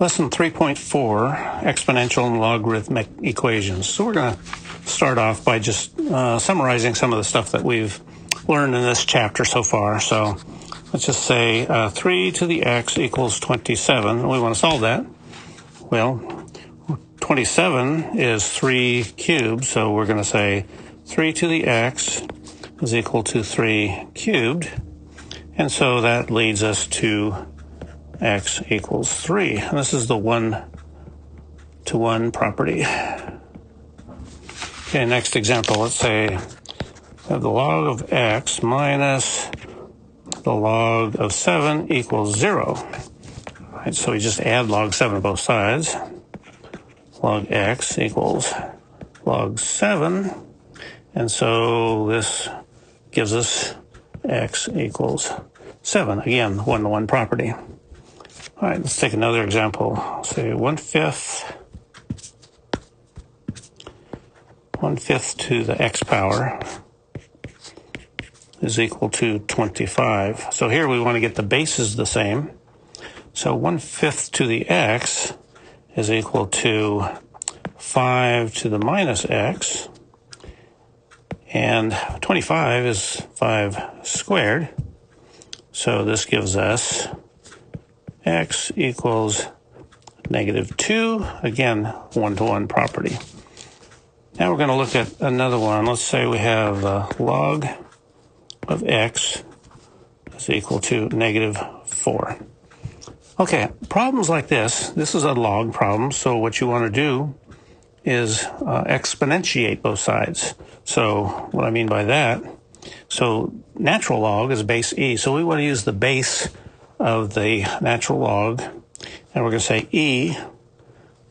Lesson 3.4, exponential and logarithmic equations. So we're going to start off by just summarizing some of the stuff that we've learned in this chapter so far. So let's just say 3 to the x equals 27. We want to solve that. Well, 27 is 3 cubed, so we're going to say 3 to the x is equal to 3 cubed. And so that leads us to x equals 3. And this is the one-to-one property. Okay, next example. Let's say we have the log of x minus the log of 7 equals 0. All right, so we just add log 7 to both sides. Log x equals log 7. And so this gives us x equals 7. Again, one-to-one property. All right, let's take another example. Say 1/5 to the x power is equal to 25. So here we want to get the bases the same. So 1/5 to the x is equal to 5 to the minus x. And 25 is 5 squared. So this gives us x equals -2. Again, one-to-one property. Now we're going to look at another one. Let's say we have log of x is equal to -4. Okay, problems like this is a log problem. So what you want to do is exponentiate both sides. So what I mean by that, so natural log is base e. So we want to use the base of the natural log, and we're going to say e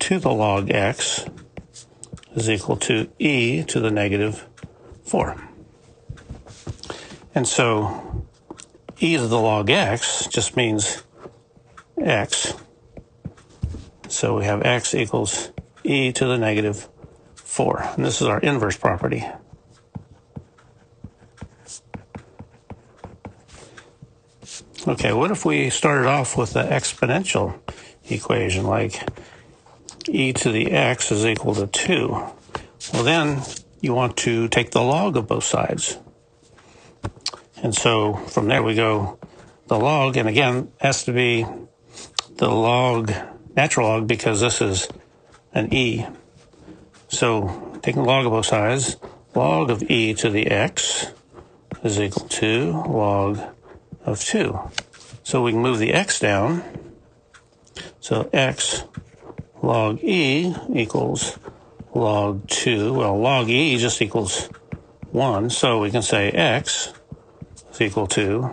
to the log x is equal to e to the -4. And so e to the log x just means x. So we have x equals e to the -4. And this is our inverse property. Okay, what if we started off with the exponential equation, like e to the x is equal to 2? Well, then you want to take the log of both sides. And so from there we go the log, and again, has to be the log, natural log, because this is an e. So taking the log of both sides, log of e to the x is equal to log of 2. So we can move the x down. So x log e equals log 2. Well, log e just equals 1. So we can say x is equal to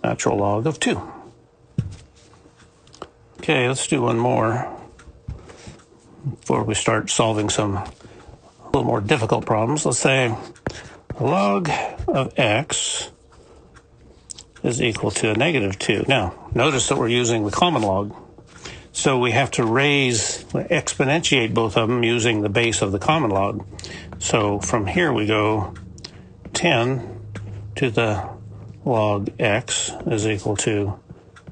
natural log of 2. Okay, let's do one more before we start solving some a little more difficult problems. Let's say log of x is equal to a -2. Now, notice that we're using the common log. So we have to exponentiate both of them using the base of the common log. So from here we go 10 to the log x is equal to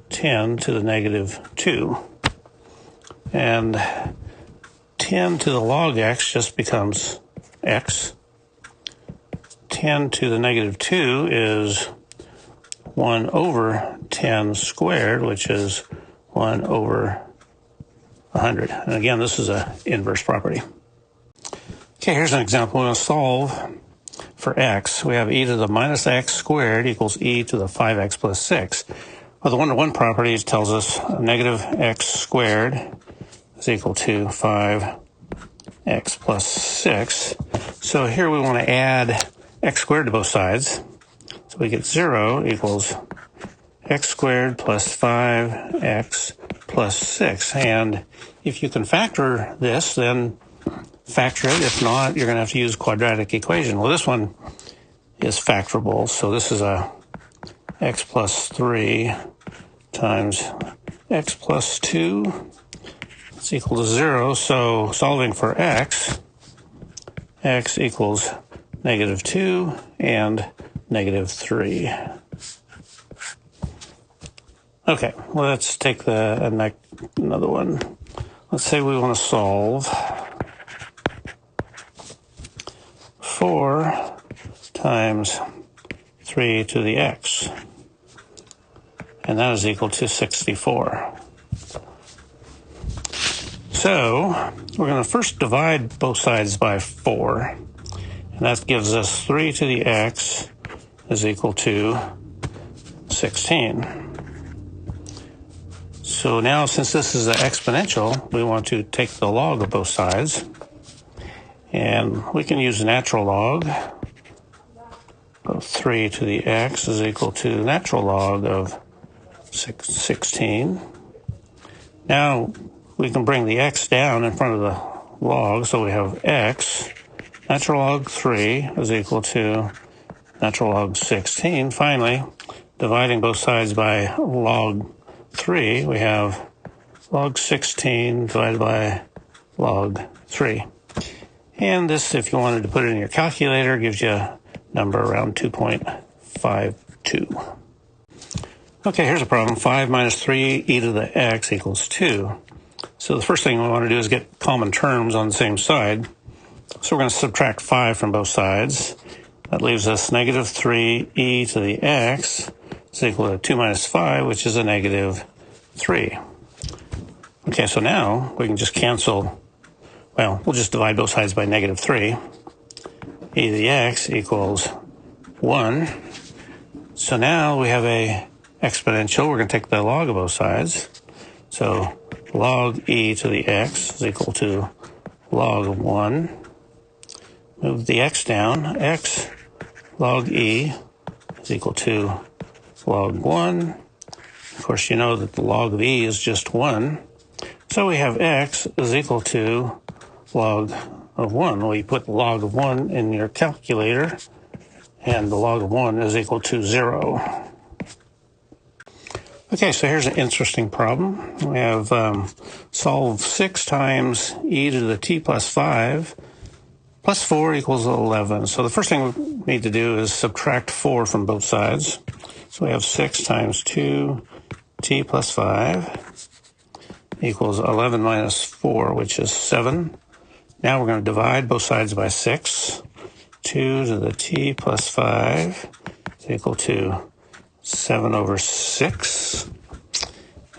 10 to the -2. And 10 to the log x just becomes x. 10 to the -2 is 1 over 10 squared, which is 1 over 100. And again, this is an inverse property. Okay, here's an example. We're going to solve for x. We have e to the minus x squared equals e to the 5x plus 6. Well, the one-to-one property tells us -x squared is equal to 5x plus 6. So here we want to add x squared to both sides. So we get 0 equals x squared plus 5x plus 6. And if you can factor this, then factor it. If not, you're going to have to use quadratic equation. Well, this one is factorable. So this is a x plus 3 times x plus 2. It's equal to 0. So solving for x equals -2 and -3. Okay, well, let's take another one. Let's say we want to solve 4 times 3 to the x, and that is equal to 64. So we're going to first divide both sides by 4, and that gives us 3 to the x is equal to 16. So now, since this is an exponential, we want to take the log of both sides, and we can use natural log of 3 to the x is equal to natural log of 16. Now we can bring the x down in front of the log, so we have x natural log 3 is equal to natural log 16. Finally, dividing both sides by log 3, we have log 16 divided by log 3. And this, if you wanted to put it in your calculator, gives you a number around 2.52. Okay, here's a problem. 5 minus 3 e to the x equals 2. So the first thing we want to do is get common terms on the same side. So we're going to subtract 5 from both sides. That leaves us negative 3 e to the x is equal to 2 minus 5, which is a negative 3. Okay, so now we can just cancel, well, we'll just divide both sides by negative 3. E to the x equals 1. So now we have a exponential. We're going to take the log of both sides. So log e to the x is equal to log of 1. Move the x down. X log e is equal to log 1. Of course, you know that the log of e is just 1. So we have x is equal to log of 1. Well, you put the log of 1 in your calculator, and the log of 1 is equal to 0. Okay, so here's an interesting problem. We have solve 6 times e to the t plus 5 plus 4 equals 11. So the first thing we need to do is subtract 4 from both sides. So we have 6 times 2t plus 5 equals 11 minus 4, which is 7. Now we're going to divide both sides by 6. 2 to the t plus 5 is equal to 7 over 6.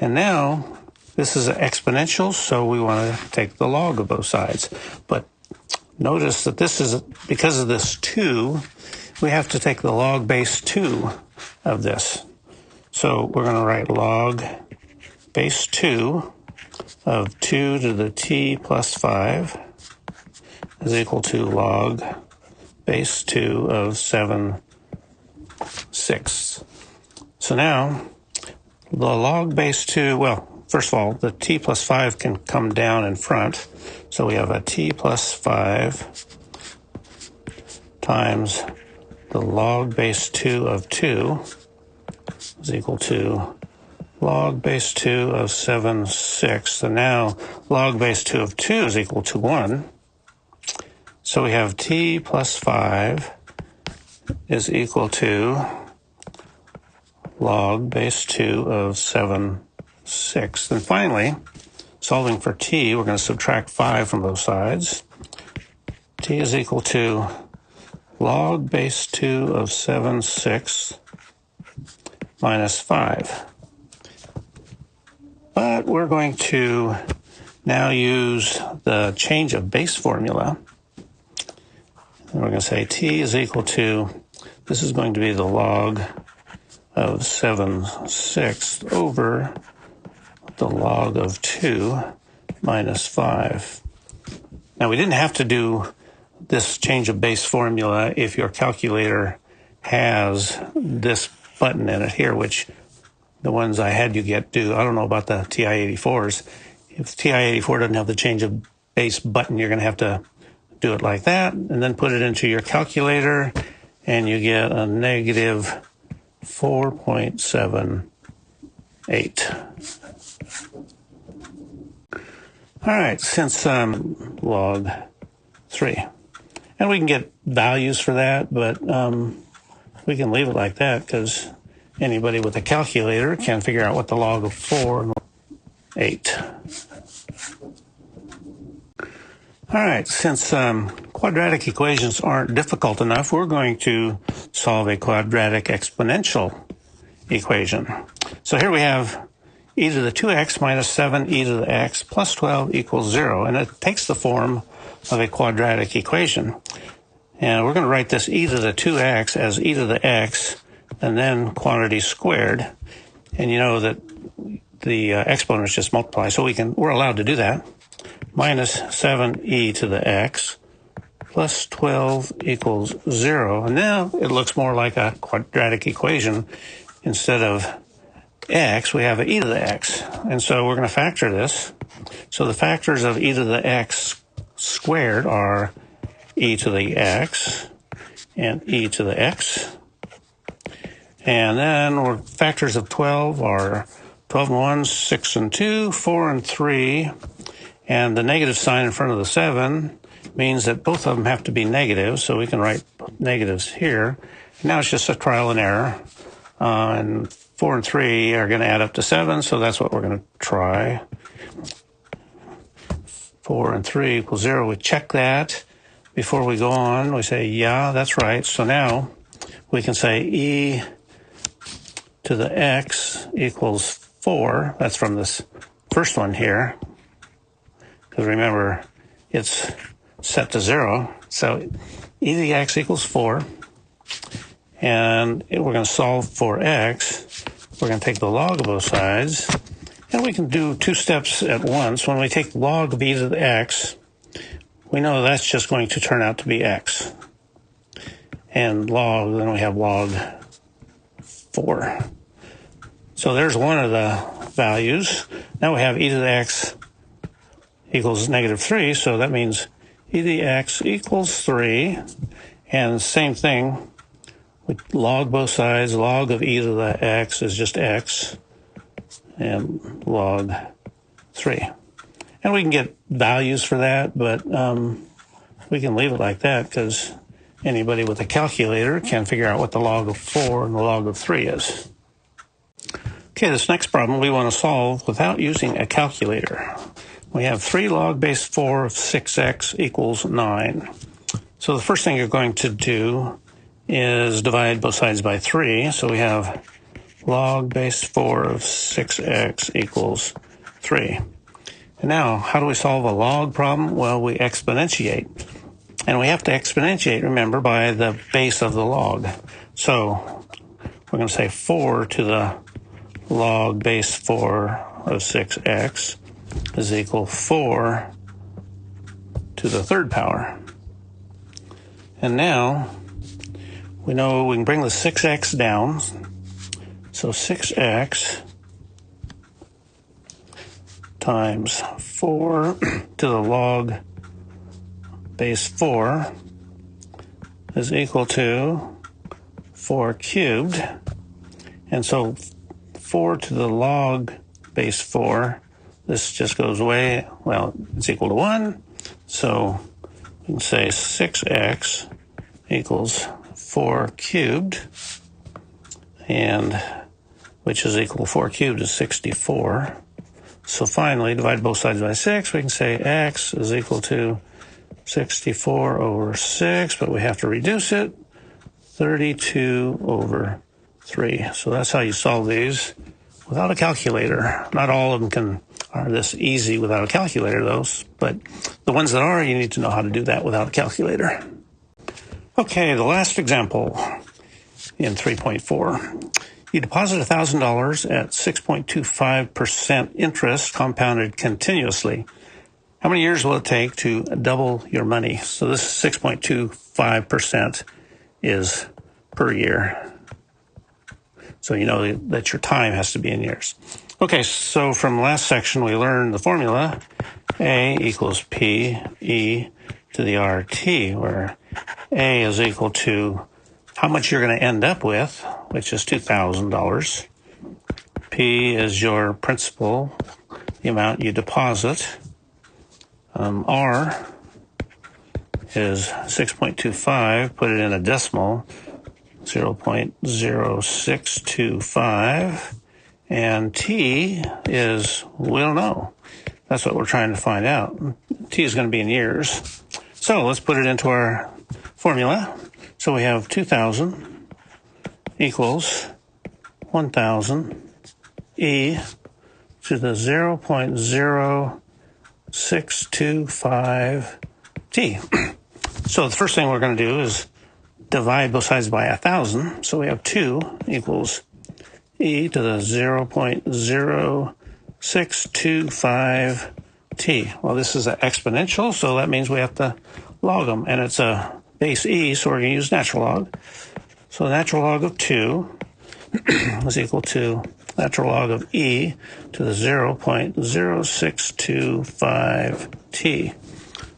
And now this is an exponential, so we want to take the log of both sides. But notice that this is, because of this 2, we have to take the log base 2 of this. So we're going to write log base 2 of 2 to the t plus 5 is equal to log base 2 of 7/6. So now the log base 2, well, first of all, the t plus 5 can come down in front. So we have a t plus 5 times the log base 2 of 2 is equal to log base 2 of 7/6. And now log base 2 of 2 is equal to 1. So we have t plus 5 is equal to log base 2 of 7/6. And finally, solving for t, we're going to subtract 5 from both sides. T is equal to log base 2 of 7/6 minus 5. But we're going to now use the change of base formula. And we're going to say t is equal to, this is going to be the log of 7/6 over the log of 2 minus 5. Now, we didn't have to do this change of base formula if your calculator has this button in it here, which the ones I had you get do. I don't know about the TI-84s. If the TI-84 doesn't have the change of base button, you're going to have to do it like that, and then put it into your calculator, and you get a negative 4.78. All right, since log 3. And we can get values for that, but we can leave it like that because anybody with a calculator can figure out what the log of 4 and 8. All right, since quadratic equations aren't difficult enough, we're going to solve a quadratic exponential equation. So here we have e to the 2x minus 7e to the x plus 12 equals 0, and it takes the form of a quadratic equation. And we're going to write this e to the 2x as e to the x, and then quantity squared. And you know that the exponents just multiply, so we're allowed to do that. Minus 7e to the x plus 12 equals 0. And now it looks more like a quadratic equation. Instead of x, we have an e to the x. And so we're going to factor this. So the factors of e to the x squared are e to the x and e to the x. And then factors of 12 are 12 and 1, 6 and 2, 4 and 3. And the negative sign in front of the 7 means that both of them have to be negative, so we can write negatives here. Now it's just a trial and error. And 4 and 3 are going to add up to 7, so that's what we're going to try. 4 and 3 equals 0. We check that before we go on. We say, yeah, that's right. So now we can say e to the x equals 4. That's from this first one here. Because remember, it's set to 0. So e to the x equals 4. And we're going to solve for x. We're going to take the log of both sides. And we can do two steps at once. When we take log of e to the x, we know that's just going to turn out to be x. And log, then we have log 4. So there's one of the values. Now we have e to the x equals negative 3, so that means e to the x equals 3. And same thing, we log both sides. Log of e to the x is just x, and log 3. And we can get values for that, but we can leave it like that because anybody with a calculator can figure out what the log of 4 and the log of 3 is. Okay, this next problem we want to solve without using a calculator. We have 3 log base 4 of 6x equals 9. So the first thing you're going to do is divide both sides by 3. So we have log base 4 of 6x equals 3. And now, how do we solve a log problem? Well, we exponentiate. And we have to exponentiate, remember, by the base of the log. So we're going to say 4 to the log base 4 of 6x is equal 4 to the third power. And now we know we can bring the 6x down. So 6x times 4 to the log base 4 is equal to 4 cubed. And so 4 to the log base 4, this just goes away. Well, it's equal to 1. So we can say 6x equals 4 cubed, and which is equal to 4 cubed is 64. So finally, divide both sides by 6. We can say x is equal to 64 over 6, but we have to reduce it, 32 over 3. So that's how you solve these without a calculator. Not all of them are this easy without a calculator, though, but the ones that are, you need to know how to do that without a calculator. Okay, the last example in 3.4. You deposit $1,000 at 6.25% interest compounded continuously. How many years will it take to double your money? So this 6.25% is per year. So you know that your time has to be in years. Okay, so from last section we learned the formula. A equals P E to the RT, where A is equal to how much you're going to end up with, which is $2,000. P is your principal, the amount you deposit. R is 6.25, put it in a decimal. 0.0625, and t is, we don't know. That's what we're trying to find out. T is going to be in years. So let's put it into our formula. So we have 2,000 equals 1,000 e to the 0.0625 t. So the first thing we're going to do is divide both sides by 1,000. So we have 2 equals e to the 0.0625 t. Well, this is an exponential, so that means we have to log them. And it's a base e, so we're going to use natural log. So natural log of 2 is equal to natural log of e to the 0.0625 t.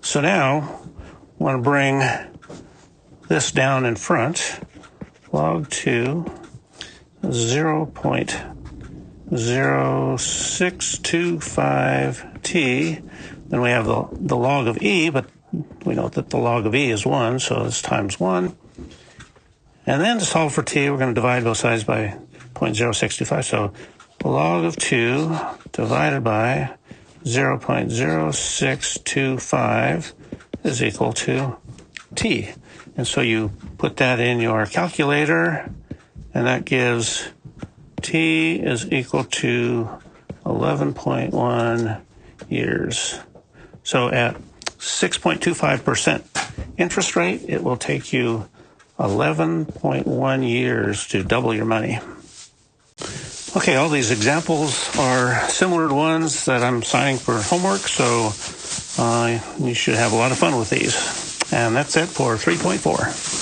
So now I want to bring this down in front. Log 2, 0.0625 t. Then we have the log of e, but we know that the log of e is 1, so it's times 1. And then to solve for t, we're going to divide both sides by 0.0625. So log of 2 divided by 0.0625 is equal to t. And so you put that in your calculator, and that gives t is equal to 11.1 years. So at 6.25% interest rate, it will take you 11.1 years to double your money. Okay, all these examples are similar to ones that I'm signing for homework, so you should have a lot of fun with these. And that's it for 3.4.